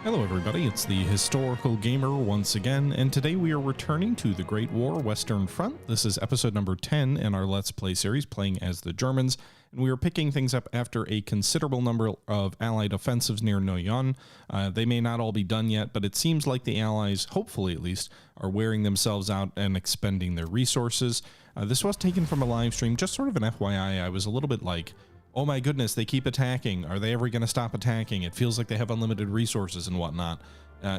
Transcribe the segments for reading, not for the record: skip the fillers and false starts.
Hello everybody, it's the Historical Gamer once again, and today we are returning to the Great War Western Front. This is episode number 10 in our Let's Play series, playing as the Germans, and we are picking things up after a considerable number of Allied offensives near Noyon. They may not all be done yet, but it seems like the Allies, hopefully at least, are wearing themselves out and expending their resources. This was taken from a live stream, just sort of an FYI. I was a little bit like, oh my goodness, they keep attacking. Are they ever going to stop attacking? It feels like they have unlimited resources and whatnot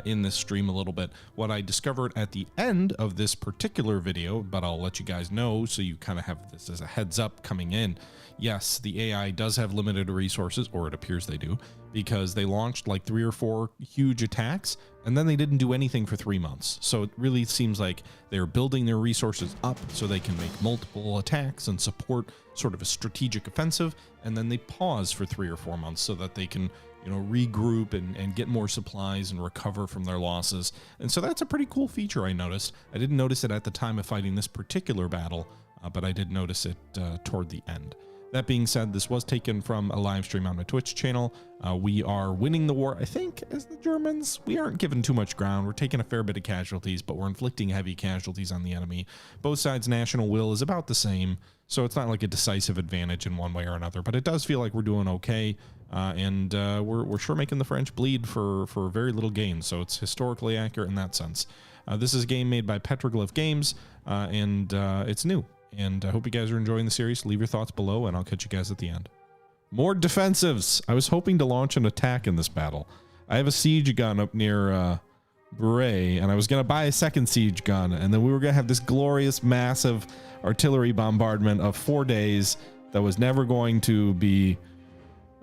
in this stream a little bit. What I discovered at the end of this particular video, but I'll let you guys know so you kind of have this as a heads up coming in. Yes, the AI does have limited resources, or it appears they do, because they launched like 3 or 4 huge attacks and then they didn't do anything for 3 months. So it really seems like they're building their resources up so they can make multiple attacks and support sort of a strategic offensive, and then they pause for 3 or 4 months so that they can, you know, regroup and get more supplies and recover from their losses. And so that's a pretty cool feature I noticed. I didn't notice it at the time of fighting this particular battle, but I did notice it toward the end. That being said, this was taken from a live stream on my Twitch channel. We are winning the war, I think, as the Germans. We aren't given too much ground. We're taking a fair bit of casualties, but we're inflicting heavy casualties on the enemy. Both sides' national will is about the same, so it's not like a decisive advantage in one way or another, but it does feel like we're doing okay, and we're sure making the French bleed for very little gain, so it's historically accurate in that sense. This is a game made by Petroglyph Games, and it's new. And I hope you guys are enjoying the series. Leave your thoughts below, and I'll catch you guys at the end. More defensives. I was hoping to launch an attack in this battle. I have a siege gun up near Bray, and I was going to buy a second siege gun, and then we were going to have this glorious, massive artillery bombardment of 4 days that was never going to be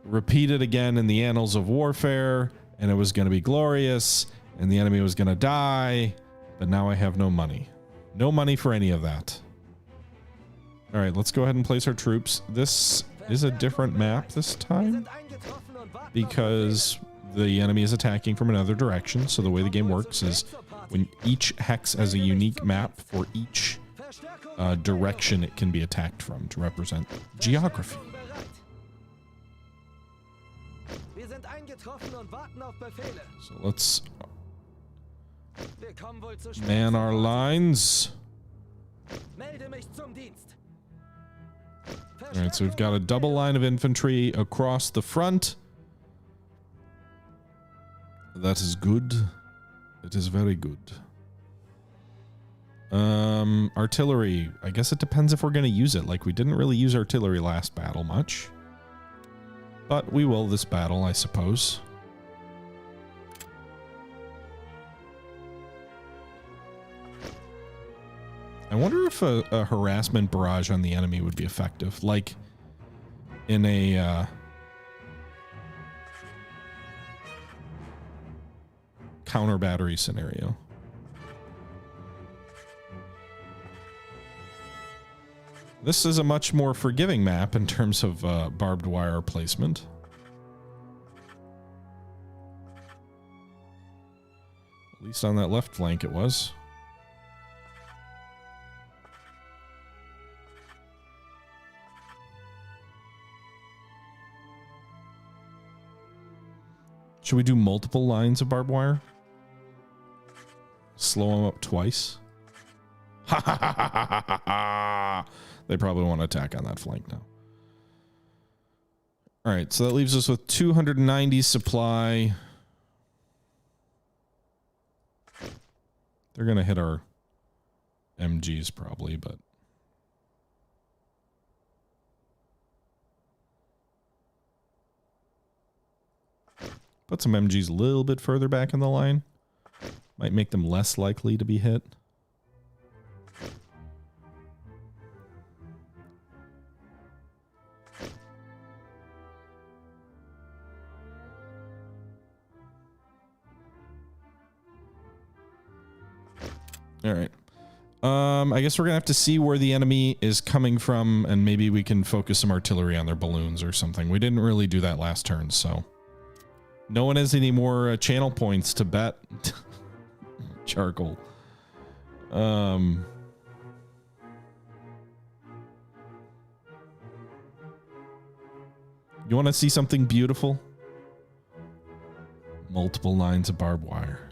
repeated again in the annals of warfare, and it was going to be glorious, and the enemy was going to die, but now I have no money. No money for any of that. All right, let's go ahead and place our troops. This is a different map this time because the enemy is attacking from another direction. So the way the game works is when each hex has a unique map for each direction it can be attacked from to represent geography. So let's man our lines. All right, so we've got a double line of infantry across the front. That is good. It is very good. Artillery. I guess it depends if we're going to use it. Like, we didn't really use artillery last battle much. But we will this battle, I suppose. I wonder if a harassment barrage on the enemy would be effective, like in a counter battery scenario. This is a much more forgiving map in terms of barbed wire placement. At least on that left flank it was. Should we do multiple lines of barbed wire? Slow them up twice? Ha ha ha ha ha ha ha! They probably want to attack on that flank now. Alright, so that leaves us with 290 supply. They're going to hit our MGs probably, but... Put some MGs a little bit further back in the line. Might make them less likely to be hit. All right. I guess we're going to have to see where the enemy is coming from, and maybe we can focus some artillery on their balloons or something. We didn't really do that last turn, so... No one has any more channel points to bet. Charcoal. You want to see something beautiful? Multiple lines of barbed wire.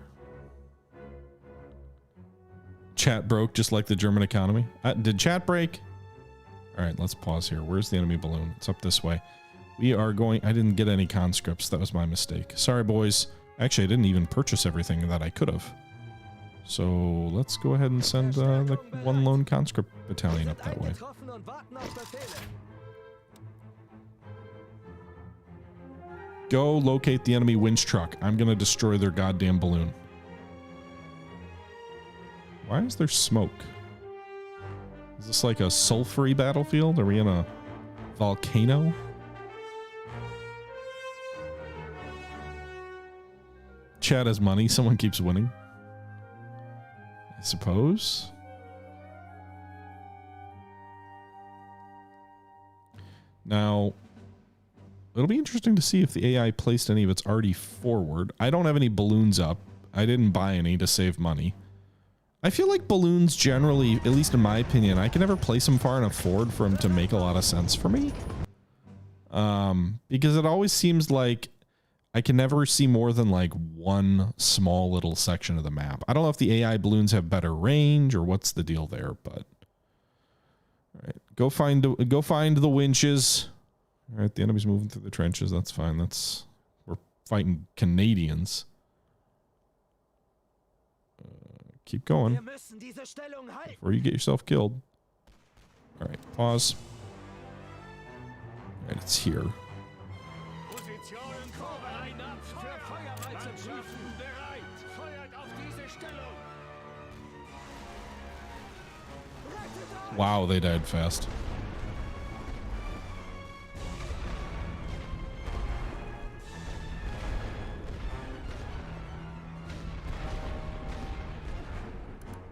Chat broke just like the German economy. Did chat break? All right, let's pause here. Where's the enemy balloon? It's up this way. We are going... I didn't get any conscripts. That was my mistake. Sorry, boys. Actually, I didn't even purchase everything that I could have. So let's go ahead and send the one lone conscript battalion up that way. Go locate the enemy winch truck. I'm going to destroy their goddamn balloon. Why is there smoke? Is this like a sulfury battlefield? Are we in a volcano? Chat has money. Someone keeps winning. I suppose. Now, it'll be interesting to see if the AI placed any of its arty forward. I don't have any balloons up. I didn't buy any to save money. I feel like balloons generally, at least in my opinion, I can never place them far enough forward for them to make a lot of sense for me. Because it always seems like I can never see more than like one small little section of the map. I don't know if the AI balloons have better range or what's the deal there, but all right, go find the winches. All right, the enemy's moving through the trenches. That's fine. We're fighting Canadians. Keep going before you get yourself killed. All right, pause. All right, it's here. Wow, they died fast.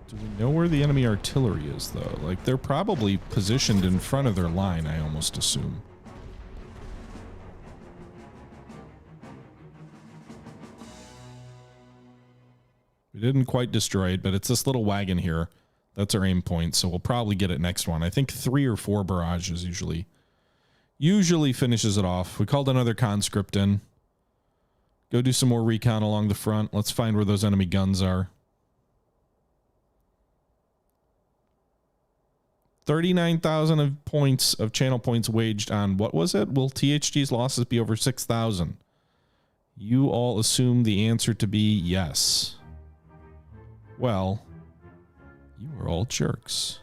Do we know where the enemy artillery is, though? Like, they're probably positioned in front of their line, I almost assume. We didn't quite destroy it, but it's this little wagon here. That's our aim point, so we'll probably get it next one. I think 3 or 4 barrages usually finishes it off. We called another conscript in. Go do some more recon along the front. Let's find where those enemy guns are. 39,000 of points of channel points waged on what was it? Will THG's losses be over 6,000? You all assume the answer to be yes. Well, you are all jerks.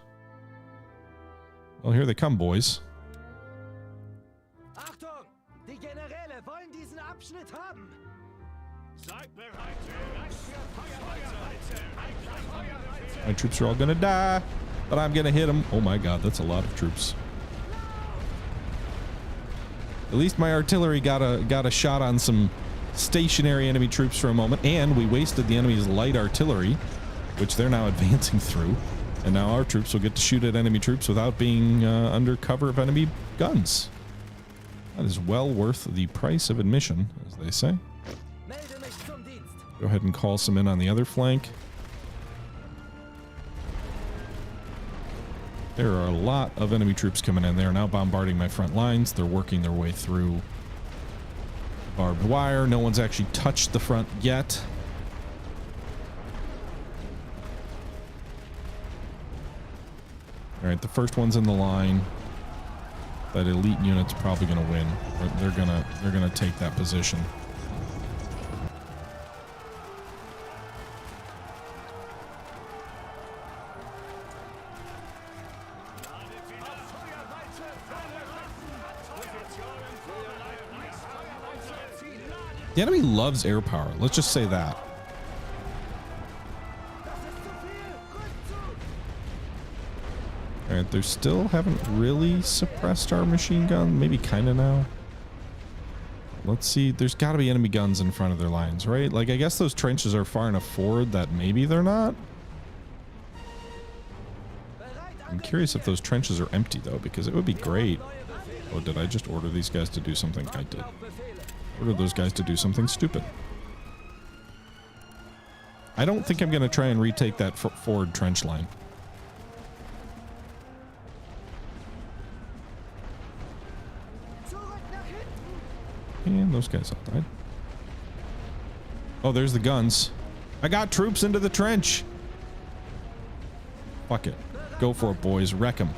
Well, here they come, boys. Achtung! Die Generäle wollen diesen Abschnitt haben. My troops are all gonna die, but I'm gonna hit them. Oh my god, that's a lot of troops. At least my artillery got a shot on some stationary enemy troops for a moment, and we wasted the enemy's light artillery, which they're now advancing through, and now our troops will get to shoot at enemy troops without being under cover of enemy guns. That is well worth the price of admission, as they say. Go ahead and call some in on the other flank. There are a lot of enemy troops coming in. They are now bombarding my front lines. They're working their way through barbed wire. No one's actually touched the front yet. All right, the first one's in the line. That elite unit's probably going to win. They're gonna take that position. The enemy loves air power. Let's just say that. All right, they still haven't really suppressed our machine gun. Maybe kind of now. Let's see. There's got to be enemy guns in front of their lines, right? Like, I guess those trenches are far enough forward that maybe they're not. I'm curious if those trenches are empty, though, because it would be great. Oh, did I just order these guys to do something? I did. Order those guys to do something stupid. I don't think I'm going to try and retake that forward trench line. And those guys all died. Oh, there's the guns. I got troops into the trench. Fuck it. Go for it, boys. Wreck them.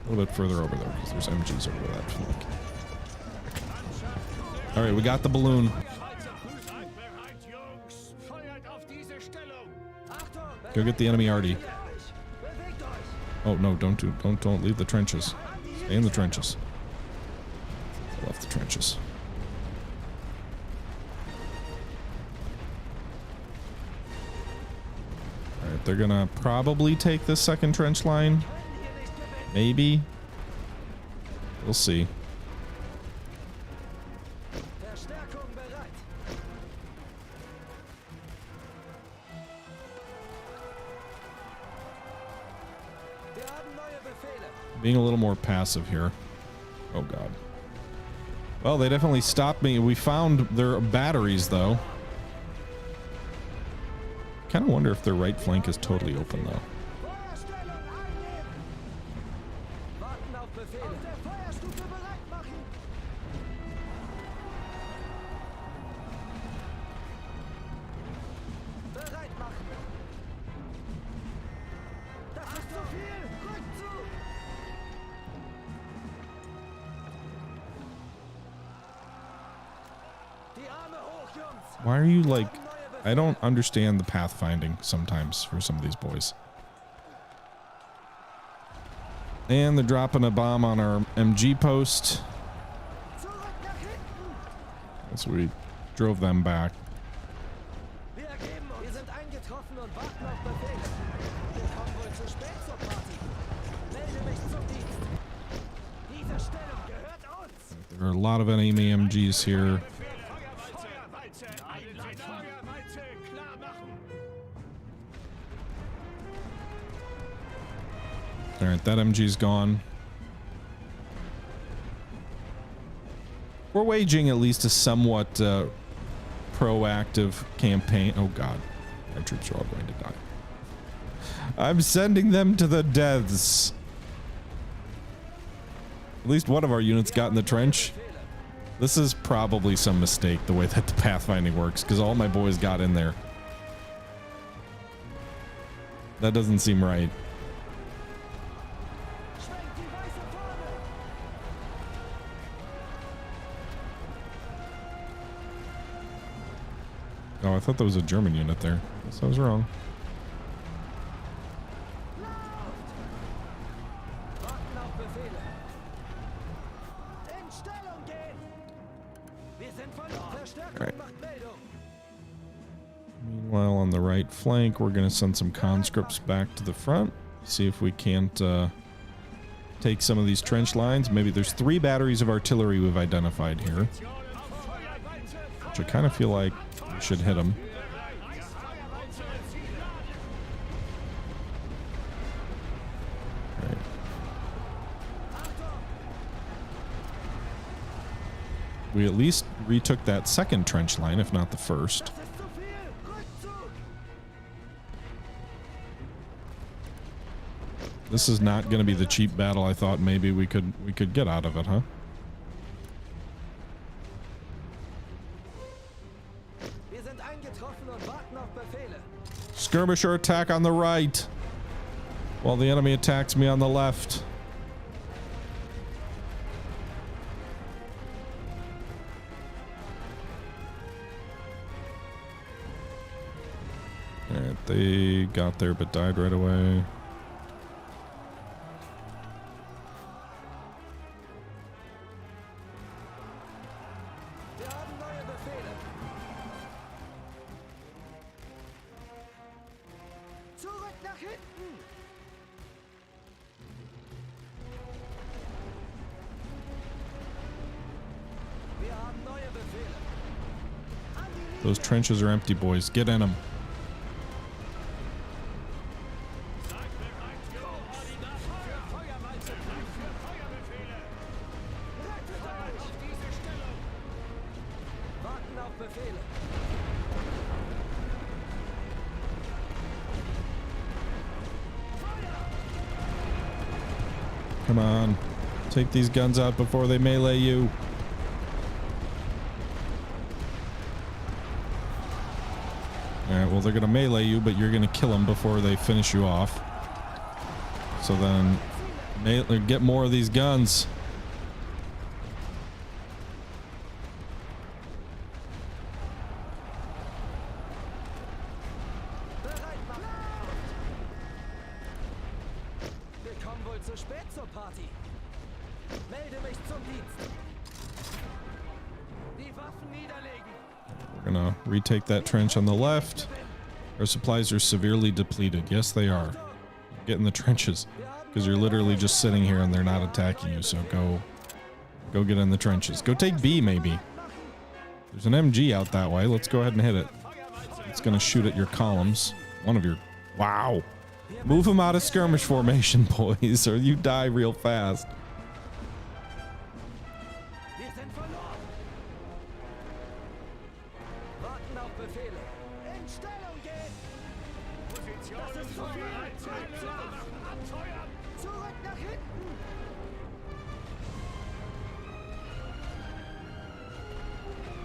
A little bit further over there because there's MGs over that flank. All right, we got the balloon. Go get the enemy arty. Oh no, don't leave the trenches. Stay in the trenches. I left the trenches. All right, they're gonna probably take this second trench line. Maybe. We'll see. Being a little more passive here. Oh god. Well, they definitely stopped me. We found their batteries though. Kind of wonder if their right flank is totally open though. Why are you like... I don't understand the pathfinding sometimes for some of these boys. And they're dropping a bomb on our MG post. So we drove them back. There are a lot of enemy MGs here. All right, that MG's gone. We're waging at least a somewhat proactive campaign. Oh god, our troops are all going to die. I'm sending them to the deaths. At least one of our units got in the trench. This is probably some mistake, the way that the pathfinding works, because all my boys got in there. That doesn't seem right. Oh, I thought that was a German unit there. Guess I was wrong. Right. Meanwhile, on the right flank, we're going to send some conscripts back to the front. See if we can't take some of these trench lines. Maybe there's 3 batteries of artillery we've identified here, which I kind of feel like we should hit them. Right. We at least retook that second trench line, if not the first. This is not going to be the cheap battle I thought maybe we could get out of it, huh? Skirmisher attack on the right, while the enemy attacks me on the left. Alright, they got there but died right away. Those trenches are empty, boys. Get in them. Come on. Take these guns out before they melee you. Alright, well, they're going to melee you, but you're going to kill them before they finish you off. So then, get more of these guns. We're going to retake that trench on the left. Our supplies are severely depleted. Yes, they are. Get in the trenches, because you're literally just sitting here and they're not attacking you. So go get in the trenches. Go take B, maybe. There's an MG out that way. Let's go ahead and hit it. It's going to shoot at your columns. One of your... Wow. Move them out of skirmish formation, boys, or you die real fast.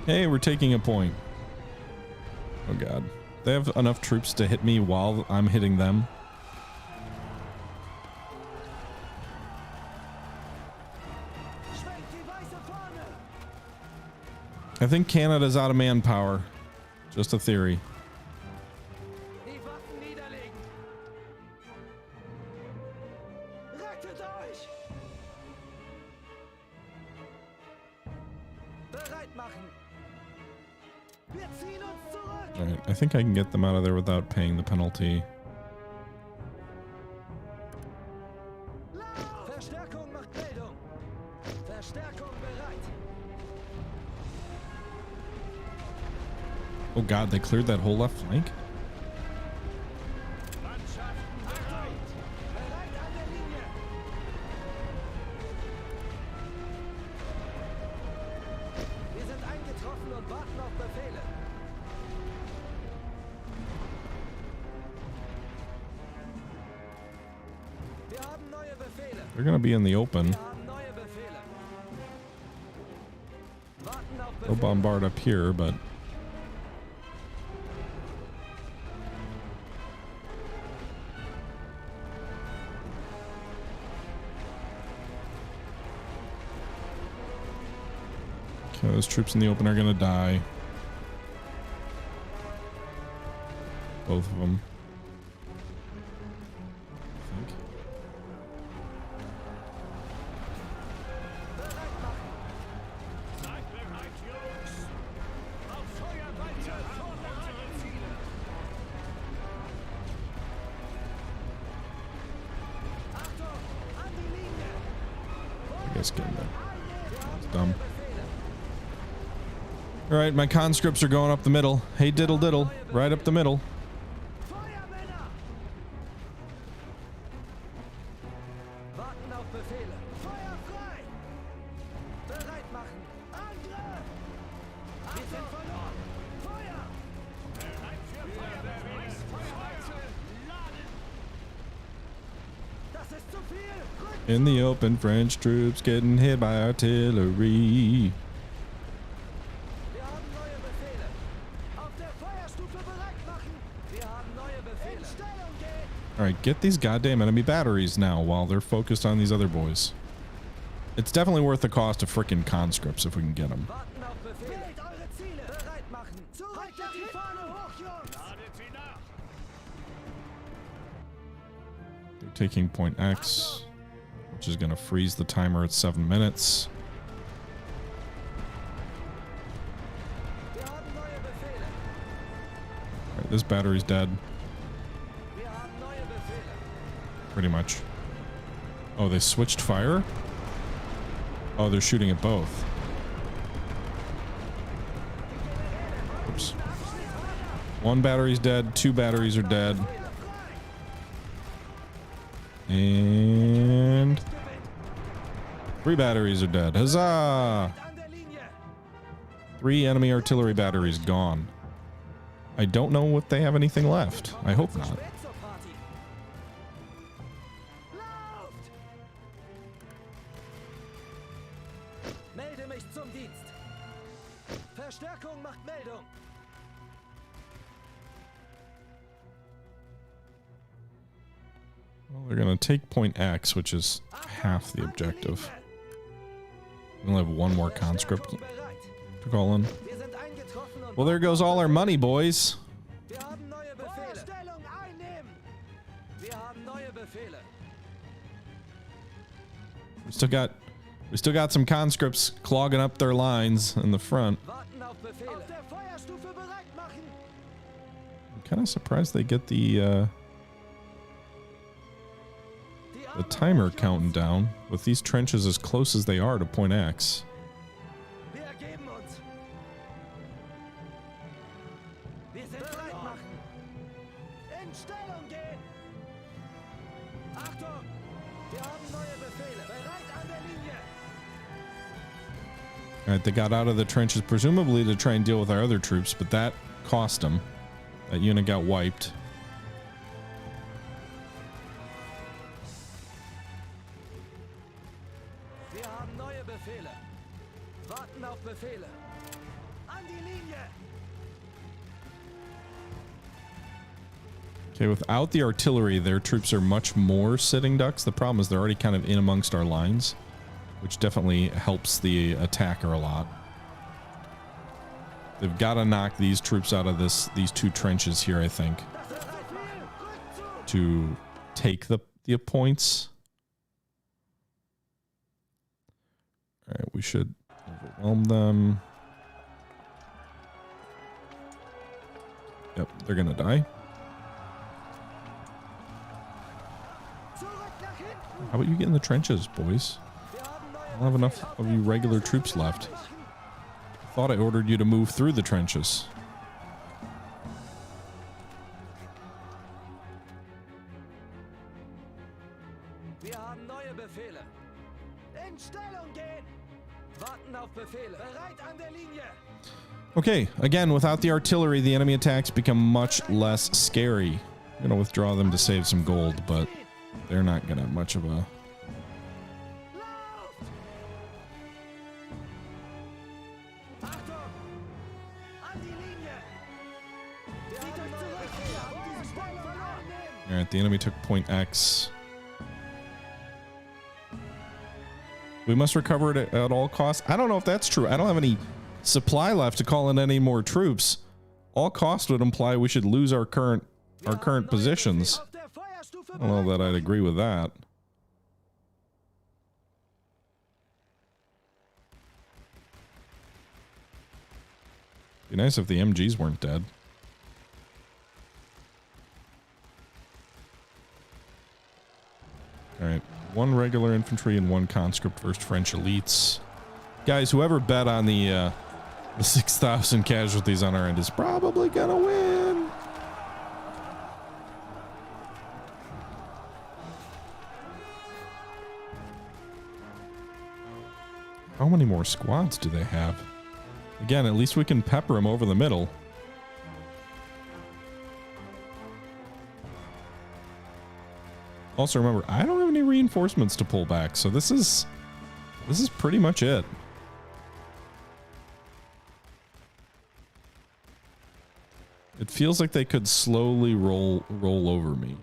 Hey, we're taking a point. Oh god. They have enough troops to hit me while I'm hitting them. I think Canada's out of manpower. Just a theory. Alright, I think I can get them out of there without paying the penalty. Oh god, they cleared that whole left flank? They're gonna be in the open. They'll bombard up here, but... Okay, those troops in the open are gonna die. Both of them. Dumb. All right, my conscripts are going up the middle. Hey, diddle diddle, right up the middle. In the open, French troops getting hit by artillery. Alright, get these goddamn enemy batteries now while they're focused on these other boys. It's definitely worth the cost of frickin' conscripts if we can get them. They're taking point X, which is going to freeze the timer at 7 minutes. Alright, this battery's dead. Pretty much. Oh, they switched fire? Oh, they're shooting at both. Oops. One battery's dead, 2 batteries are dead. And 3 batteries are dead. Huzzah! 3 enemy artillery batteries gone. I don't know if they have anything left. I hope not. Well, they're going to take point X, which is half the objective. We only have one more conscript to call in. Well, there goes all our money, boys. We still got some conscripts clogging up their lines in the front. I'm kind of surprised they get the timer counting down with these trenches as close as they are to point X. Alright, they got out of the trenches presumably to try and deal with our other troops, but that cost them. That unit got wiped. Okay, without the artillery, their troops are much more sitting ducks. The problem is they're already kind of in amongst our lines, which definitely helps the attacker a lot. They've got to knock these troops out of these two trenches here, I think, to take the points. All right, we should overwhelm them. Yep, they're gonna die. How about you get in the trenches, boys? I don't have enough of you regular troops left. I thought I ordered you to move through the trenches. Okay, again, without the artillery, the enemy attacks become much less scary. I'm gonna withdraw them to save some gold, but they're not gonna have much of a... Alright, the enemy took point X. We must recover it at all costs. I don't know if that's true. I don't have any supply left to call in any more troops. All cost would imply we should lose our current positions. I don't know that I'd agree with that. Be nice if the MGs weren't dead. Alright, one regular infantry and one conscript versus French elites. Guys, whoever bet on the 6,000 casualties on our end is probably gonna win. How many more squads do they have? Again, at least we can pepper them over the middle. Also, remember, I don't have any reinforcements to pull back, so this is pretty much it. It feels like they could slowly roll over me.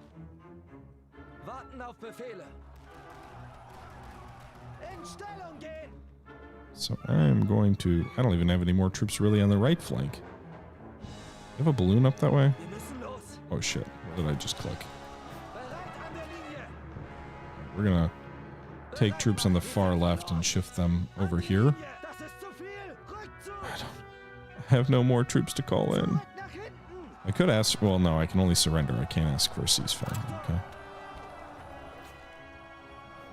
So I'm going to... I don't even have any more troops really on the right flank. You have a balloon up that way? Oh shit, what did I just click? We're gonna take troops on the far left and shift them over here. I have no more troops to call in. I could ask... Well, no, I can only surrender. I can't ask for a ceasefire. Okay.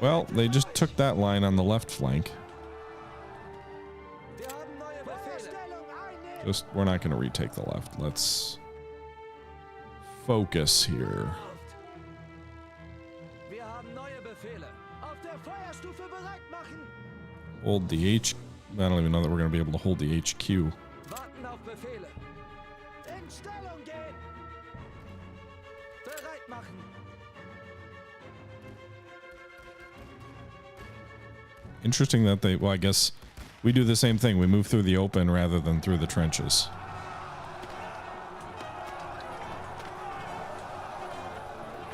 Well, they just took that line on the left flank. We're not going to retake the left. Let's focus here. Hold the H... I don't even know that we're going to be able to hold the HQ. Interesting that they... Well, I guess we do the same thing. We move through the open rather than through the trenches.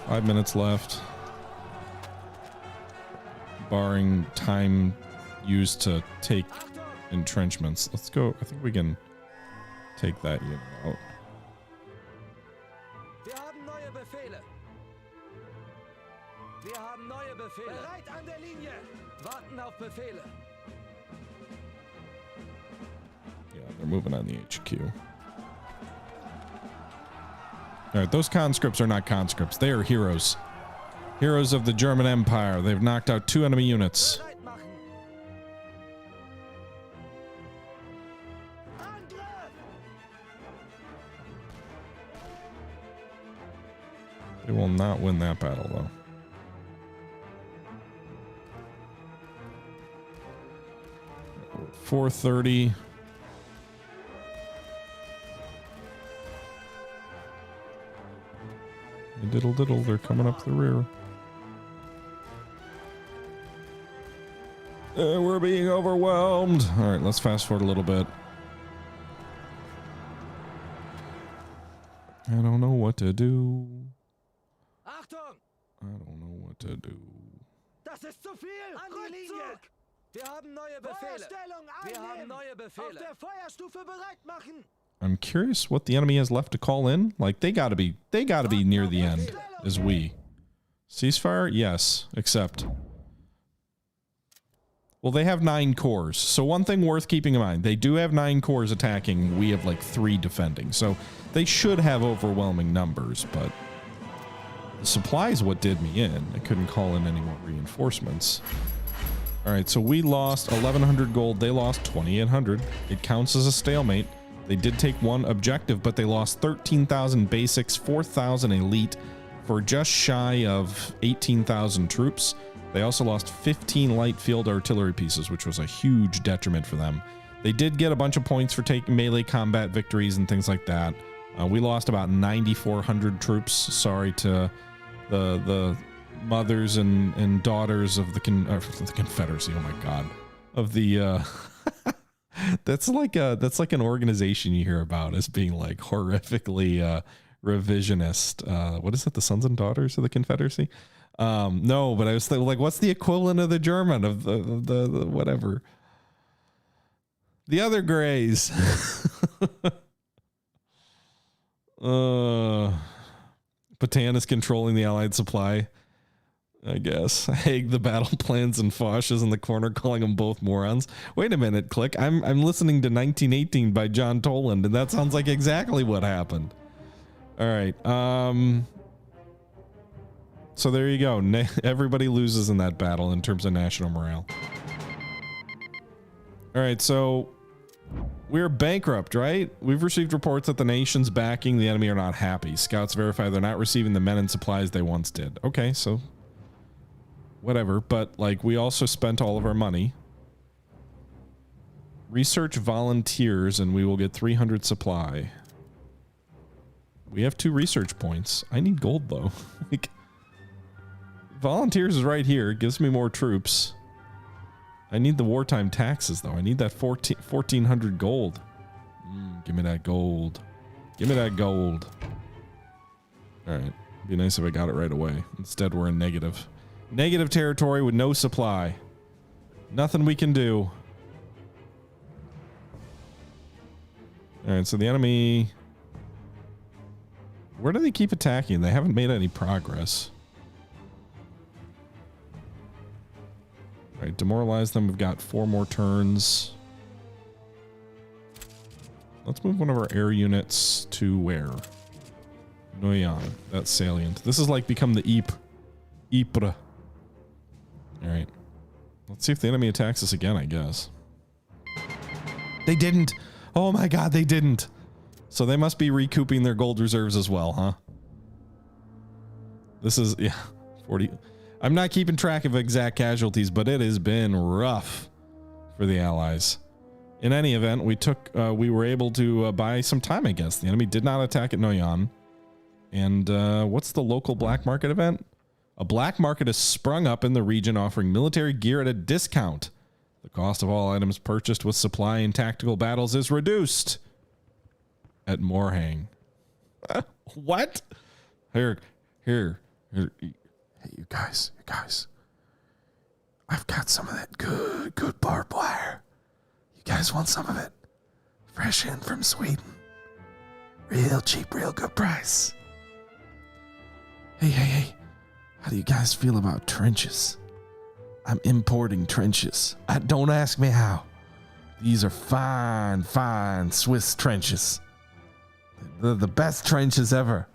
Five minutes left. barring time used to take entrenchments. Let's go. I think we can take that unit out. Wir haben neue Befehle. Wir haben neue Befehle. Bereit an der Linie. Warten auf Befehle. Yeah, they're moving on the HQ. All right, those conscripts are not conscripts. They are heroes. Heroes of the German Empire. They've knocked out 2 enemy units. Bereit machen. Angriff! They will not win that battle, though. .430. Diddle diddle, they're coming up the rear. We're being overwhelmed. All right, let's fast forward a little bit. I don't know what to do. Achtung! I don't know what to do. Das ist zu viel! An die Linie! Wir haben neue Befehle. Wir haben neue Befehle. Auf der Feuerstufe bereit machen. I'm curious what the enemy has left to call in. Like they gotta be near the end as we. Ceasefire? Yes, except. Well, they have 9 cores. So one thing worth keeping in mind, they do have 9 cores attacking. We have like 3 defending. So they should have overwhelming numbers, but the supply is what did me in. I couldn't call in any more reinforcements. All right, so we lost 1,100 gold. They lost 2,800. It counts as a stalemate. They did take 1 objective, but they lost 13,000 basics, 4,000 elite for just shy of 18,000 troops. They also lost 15 light field artillery pieces, which was a huge detriment for them. They did get a bunch of points for taking melee combat victories and things like that. We lost about 9,400 troops. Sorry to the mothers and daughters of the Confederacy. Oh my God, of the that's like an organization you hear about as being like horrifically revisionist. What is it? The Sons and Daughters of the Confederacy? No, but I was thinking, like, what's the equivalent of the German of the whatever? The other Greys. Patan is controlling the Allied supply, I guess. Haig the battle plans and Foch is in the corner calling them both morons. Wait a minute, Click. I'm listening to 1918 by John Toland, and that sounds like exactly what happened. All right. So there you go. Everybody loses in that battle in terms of national morale. All right, so we're bankrupt, right? We've received reports that the nations backing the enemy are not happy. Scouts verify they're not receiving the men and supplies they once did. Okay, so whatever, but like we also spent all of our money. Research volunteers and we will get 300 supply. We have 2 research points. I need gold though. Like, volunteers is right here. It gives me more troops. I need the wartime taxes though. I need that 1,400 gold. Give me that gold. Give me that gold. All right. Be nice if I got it right away. Instead, we're in negative. Negative territory with no supply. Nothing we can do. All right. So the enemy. Where do they keep attacking? They haven't made any progress. All right, demoralize them. We've got 4 more turns. Let's move one of our air units to where? Noyan. That's salient. This is like become the Ypres. All right. Let's see if the enemy attacks us again, I guess. They didn't. Oh my God, they didn't. So they must be recouping their gold reserves as well, huh? This is, yeah, 40. I'm not keeping track of exact casualties, but it has been rough for the Allies. In any event, we were able to buy some time, I guess. The enemy did not attack at Noyan. And what's the local black market event? A black market has sprung up in the region offering military gear at a discount. The cost of all items purchased with supply in tactical battles is reduced. At Morhang. What? Here. Hey, you guys. I've got some of that good barbed wire. You guys want some of it? Fresh in from Sweden. Real cheap, real good price. Hey. How do you guys feel about trenches? I'm importing trenches. Don't ask me how. These are fine Swiss trenches. They're the best trenches ever.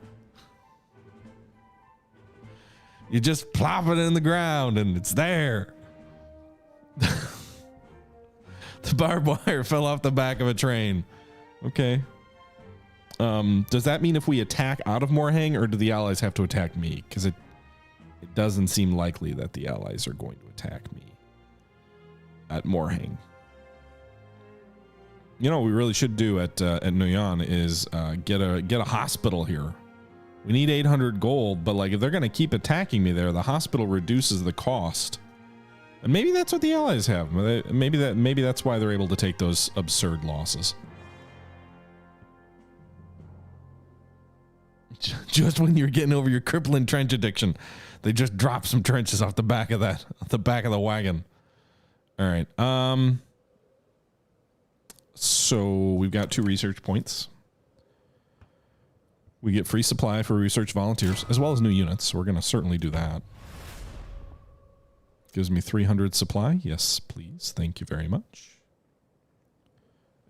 You just plop it in the ground and it's there. The barbed wire fell off the back of a train. Okay. Does that mean if we attack out of Morhang, or do the allies have to attack me? Because it doesn't seem likely that the allies are going to attack me at Morhang. You know what we really should do at Noyan is get a hospital here. We need 800 gold, but like if they're going to keep attacking me there, the hospital reduces the cost. And maybe that's what the allies have. Maybe that's why they're able to take those absurd losses. Just when you're getting over your crippling trench addiction, they just drop some trenches off the back of the wagon. All right. So we've got 2 research points. We get free supply for research volunteers as well as new units. So we're going to certainly do that. Gives me 300 supply. Yes, please. Thank you very much.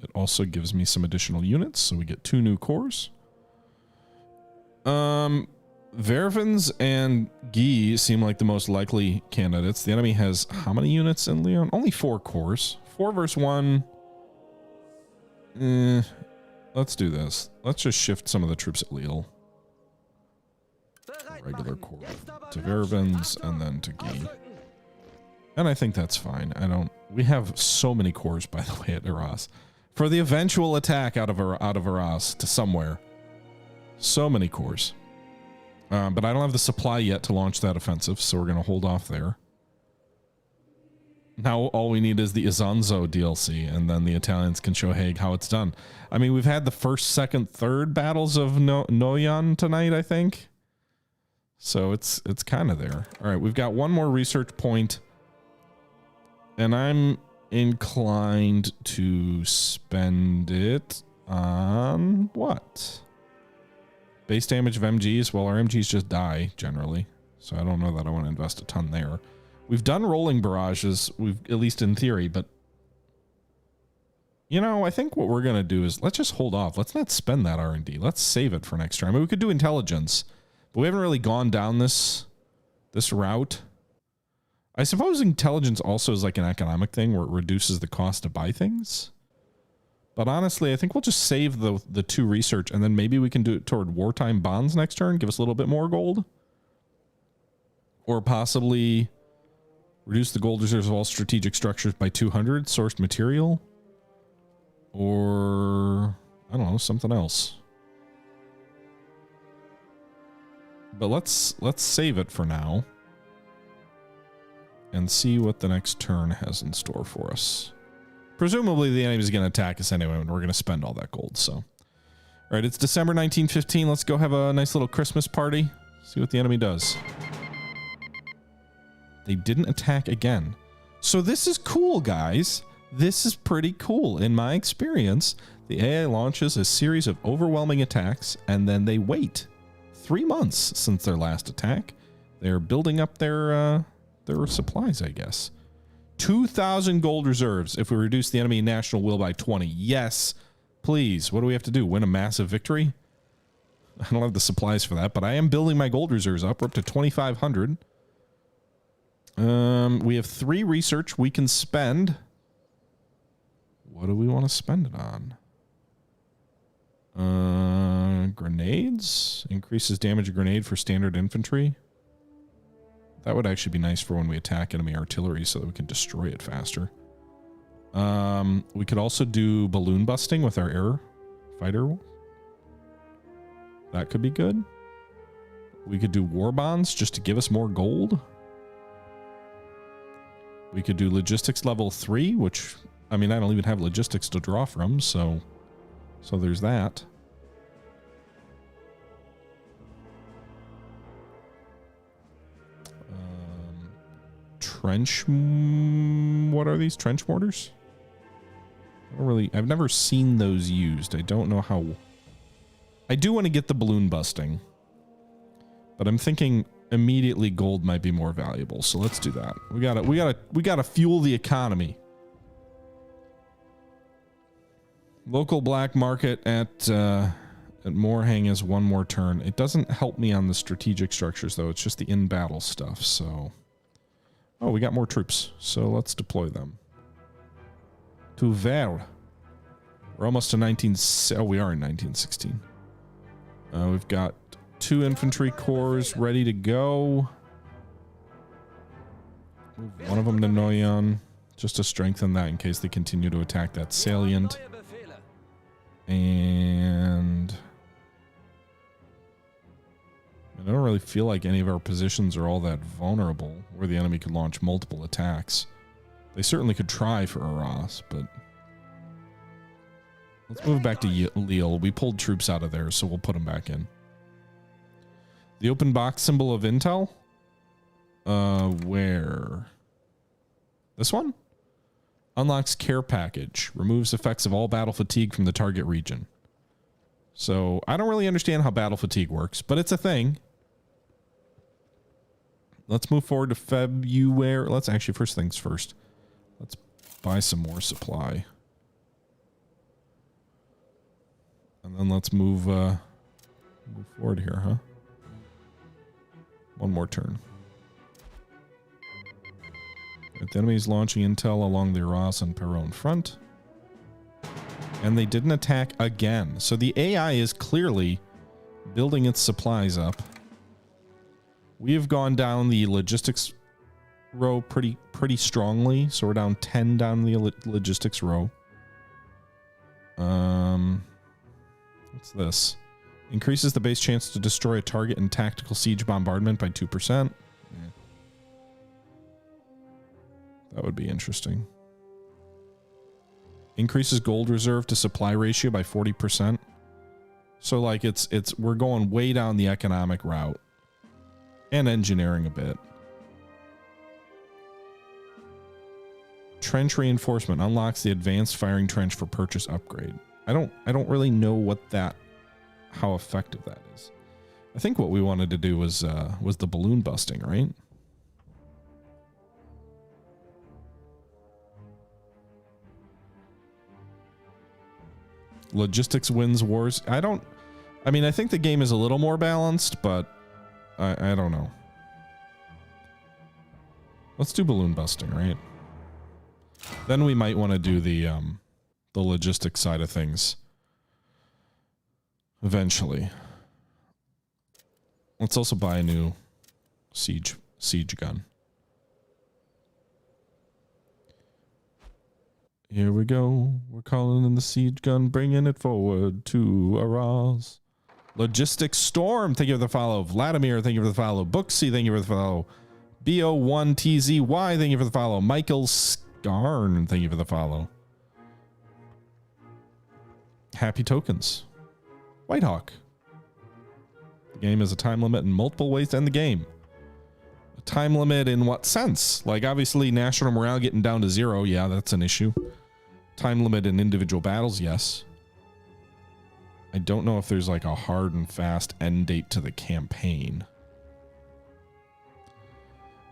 It also gives me some additional units. So we get 2 new cores. Vervins and Guy seem like the most likely candidates. The enemy has how many units in Leon? Only 4 cores. 4 versus 1. Let's do this. Let's just shift some of the troops at Lille. Regular corps to Vervins and then to Guy. And I think that's fine. We have so many cores, by the way, at Arras. For the eventual attack out of Arras to somewhere. So many cores. But I don't have the supply yet to launch that offensive, so we're going to hold off there. Now all we need is the Isonzo DLC, and then the Italians can show Hague how it's done. I mean, we've had the first, second, third battles of Noyan tonight, I think. So it's kind of there. All right, we've got 1 more research point. And I'm inclined to spend it on what? Base damage of MGs? Well, our MGs just die, generally. So I don't know that I want to invest a ton there. We've done rolling barrages, at least in theory, but... You know, I think what we're going to do is, let's just hold off. Let's not spend that R&D. Let's save it for next turn. I mean, we could do intelligence, but we haven't really gone down this route. I suppose intelligence also is like an economic thing where it reduces the cost to buy things. But honestly, I think we'll just save the 2 research, and then maybe we can do it toward wartime bonds next turn, give us a little bit more gold. Or possibly reduce the gold reserves of all strategic structures by 200, sourced material. Or, I don't know, something else. But let's save it for now. And see what the next turn has in store for us. Presumably the enemy is going to attack us anyway, and we're going to spend all that gold, so. All right, it's December 1915. Let's go have a nice little Christmas party. See what the enemy does. They didn't attack again. So this is cool, guys. This is pretty cool. In my experience, the AI launches a series of overwhelming attacks, and then they wait 3 months since their last attack. They're building up their supplies, I guess. 2,000 gold reserves if we reduce the enemy national will by 20. Yes, please. What do we have to do? Win a massive victory? I don't have the supplies for that, but I am building my gold reserves up. We're up to 2,500. We have 3 research we can spend. What do we want to spend it on? Grenades? Increases damage of grenade for standard infantry. That would actually be nice for when we attack enemy artillery so that we can destroy it faster. We could also do balloon busting with our air fighter. That could be good. We could do war bonds just to give us more gold. We could do logistics level 3, which, I mean, I don't even have logistics to draw from, so there's that. trench. What are these? Trench mortars? I don't really. I've never seen those used. I don't know how. I do want to get the balloon busting, but I'm thinking immediately gold might be more valuable. So let's do that. We gotta fuel the economy. Local black market at Moorhang is one more turn. It doesn't help me on the strategic structures though. It's just the in-battle stuff. So, oh, we got more troops. So let's deploy them to Verde. We're almost to 19. Oh, we are in 1916. We've got 2 infantry corps ready to go. Move one of them to Noyon, just to strengthen that in case they continue to attack that salient. And I don't really feel like any of our positions are all that vulnerable where the enemy could launch multiple attacks. They certainly could try for Arras, but let's move back to Lille. We pulled troops out of there, so we'll put them back in. The open box symbol of intel? Where? This one? Unlocks care package. Removes effects of all battle fatigue from the target region. So, I don't really understand how battle fatigue works, but it's a thing. Let's move forward to February. Let's actually, first things first. Let's buy some more supply. And then let's move forward here, huh? One more turn. The enemy's launching intel along the Arras and Perron front. And they didn't attack again. So the AI is clearly building its supplies up. We have gone down the logistics row pretty strongly. So we're down 10 down the logistics row. What's this? Increases the base chance to destroy a target in tactical siege bombardment by 2%. Yeah. That would be interesting. Increases gold reserve to supply ratio by 40%. So like we're going way down the economic route. And engineering a bit. Trench reinforcement unlocks the advanced firing trench for purchase upgrade. I don't really know how effective that is. I think what we wanted to do was the balloon busting, right? Logistics wins wars. I think the game is a little more balanced, but I don't know. Let's do balloon busting, right? Then we might want to do the logistics side of things eventually. Let's also buy a new siege gun. Here we go. We're calling in the siege gun, bringing it forward to Arras. Logistics Storm, thank you for the follow. Vladimir, thank you for the follow. Booksy, thank you for the follow. BO1TZY, thank you for the follow. Michael Scarn, thank you for the follow. Happy tokens. Whitehawk. The game has a time limit in multiple ways to end the game. A time limit in what sense? Like, obviously, national morale getting down to 0. Yeah, that's an issue. Time limit in individual battles, yes. I don't know if there's like a hard and fast end date to the campaign.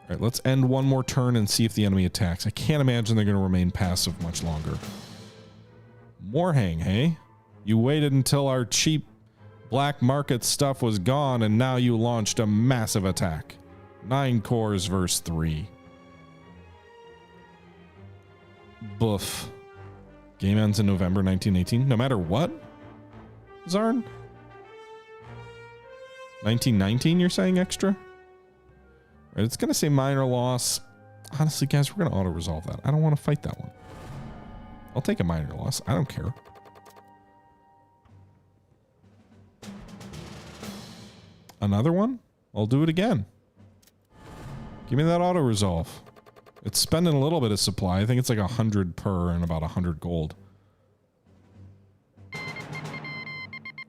All right, let's end one more turn and see if the enemy attacks. I can't imagine they're going to remain passive much longer. Moorhang, hey? You waited until our cheap black market stuff was gone, and now you launched a massive attack. 9 cores versus 3. Boof. Game ends in November 1918. No matter what? Zarn? 1919, you're saying extra? Right, it's going to say minor loss. Honestly, guys, we're going to auto-resolve that. I don't want to fight that one. I'll take a minor loss. I don't care. Another one? I'll do it again. Give me that auto-resolve. It's spending a little bit of supply. I think it's like 100 per and about 100 gold.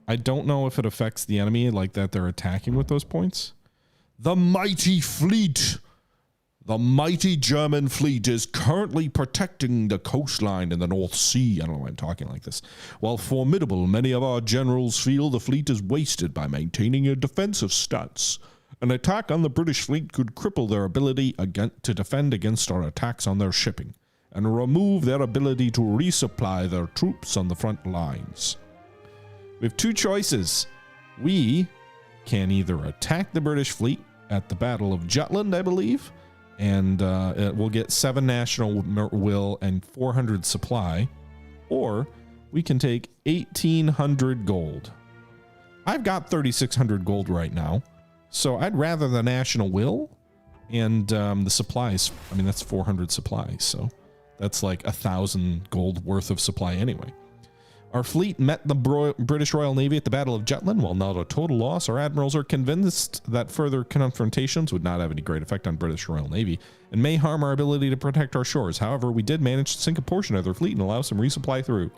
I don't know if it affects the enemy like that they're attacking with those points. The mighty fleet! The mighty German fleet is currently protecting the coastline in the North Sea. I don't know why I'm talking like this. While formidable, many of our generals feel the fleet is wasted by maintaining a defensive stance. An attack on the British fleet could cripple their ability to defend against our attacks on their shipping, and remove their ability to resupply their troops on the front lines. We have two choices. We can either attack the British fleet at the Battle of Jutland, I believe, and we'll get 7 national will and 400 supply, or we can take 1,800 gold. I've got 3,600 gold right now, so I'd rather the national will and the supplies. I mean, that's 400 supplies, so that's like 1,000 gold worth of supply anyway. Our fleet met the British Royal Navy at the Battle of Jutland. While not a total loss, our admirals are convinced that further confrontations would not have any great effect on British Royal Navy and may harm our ability to protect our shores. However, we did manage to sink a portion of their fleet and allow some resupply through.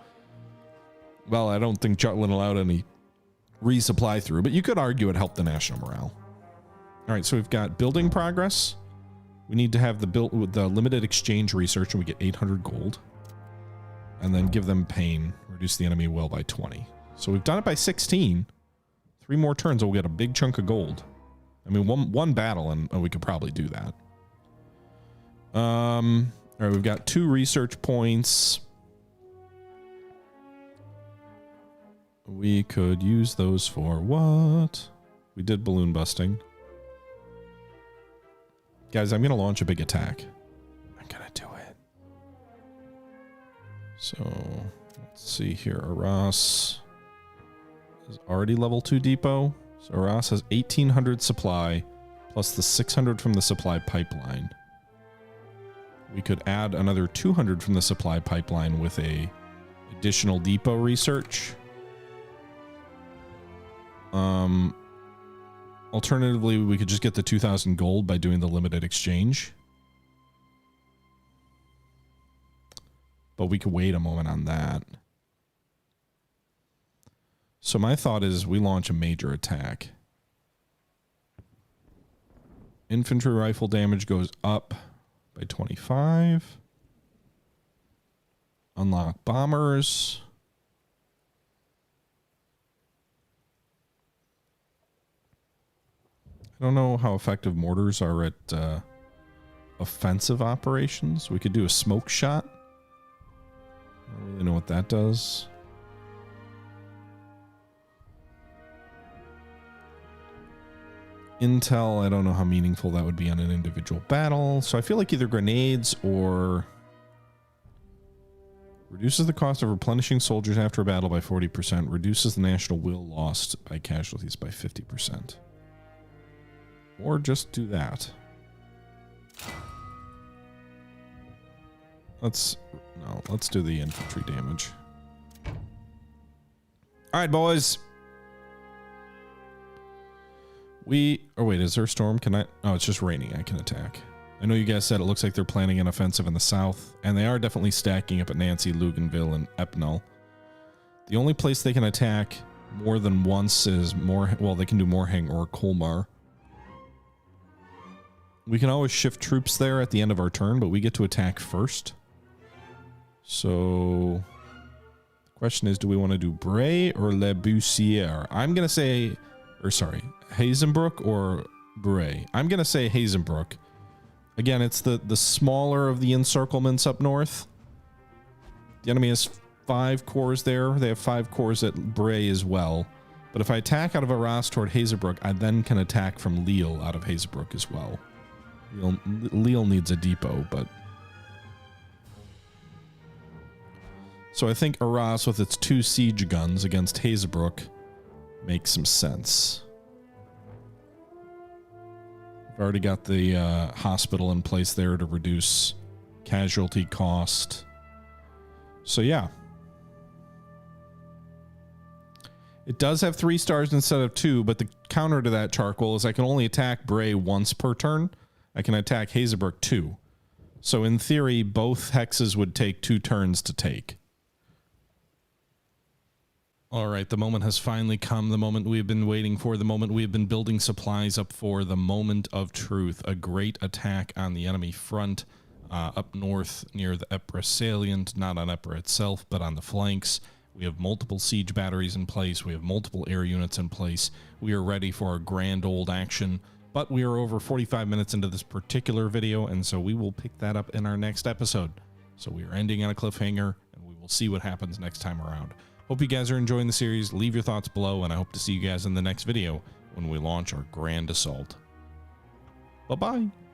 Well, I don't think Jutland allowed any resupply through, but you could argue it helped the national morale. All right, so we've got building progress. We need to have the limited exchange research, and we get 800 gold. And then give them pain, reduce the enemy will by 20. So we've done it by 16. 3 more turns, and we'll get a big chunk of gold. I mean, one battle, and we could probably do that. All right, we've got 2 research points. We could use those for what? We did balloon busting. Guys, I'm going to launch a big attack. I'm going to do it. So, let's see here. Arras is already level 2 depot. So Arras has 1,800 supply, plus the 600 from the supply pipeline. We could add another 200 from the supply pipeline with a additional depot research. Alternatively, we could just get the 2,000 gold by doing the limited exchange. But we could wait a moment on that. So my thought is we launch a major attack. Infantry rifle damage goes up by 25. Unlock bombers. I don't know how effective mortars are at offensive operations. We could do a smoke shot. I don't really know what that does. Intel, I don't know how meaningful that would be on an individual battle. So I feel like either grenades or reduces the cost of replenishing soldiers after a battle by 40%, reduces the national will lost by casualties by 50%. Or just do that. Let's do the infantry damage. All right, boys. Oh wait, is there a storm? Oh, it's just raining. I can attack. I know you guys said it looks like they're planning an offensive in the south, and they are definitely stacking up at Nancy, Luganville, and Epnal. The only place they can attack more than once is they can do Morhang or Colmar. We can always shift troops there at the end of our turn, but we get to attack first. So the question is, do we want to do Bray or Le Bussière? I'm going to say, Hazenbrook or Bray. I'm going to say Hazenbrook. Again, it's the smaller of the encirclements up north. The enemy has 5 corps there. They have 5 corps at Bray as well. But if I attack out of Arras toward Hazenbrook, I then can attack from Lille out of Hazenbrook as well. Lille needs a depot, but... So I think Arras with its 2 siege guns against Hazenbrook makes some sense. We've already got the hospital in place there to reduce casualty cost. So yeah. It does have 3 stars instead of 2, but the counter to that, Charcoal, is I can only attack Bray once per turn. I can attack Hazenbrook 2. So in theory, both hexes would take 2 turns to take. All right, the moment has finally come, the moment we've been waiting for, the moment we've been building supplies up for, the moment of truth. A great attack on the enemy front, up north near the Ypres salient, not on Ypres itself, but on the flanks. We have multiple siege batteries in place. We have multiple air units in place. We are ready for a grand old action, but we are over 45 minutes into this particular video, and so we will pick that up in our next episode. So we are ending on a cliffhanger, and we will see what happens next time around. Hope you guys are enjoying the series. Leave your thoughts below, and I hope to see you guys in the next video when we launch our grand assault. Bye-bye.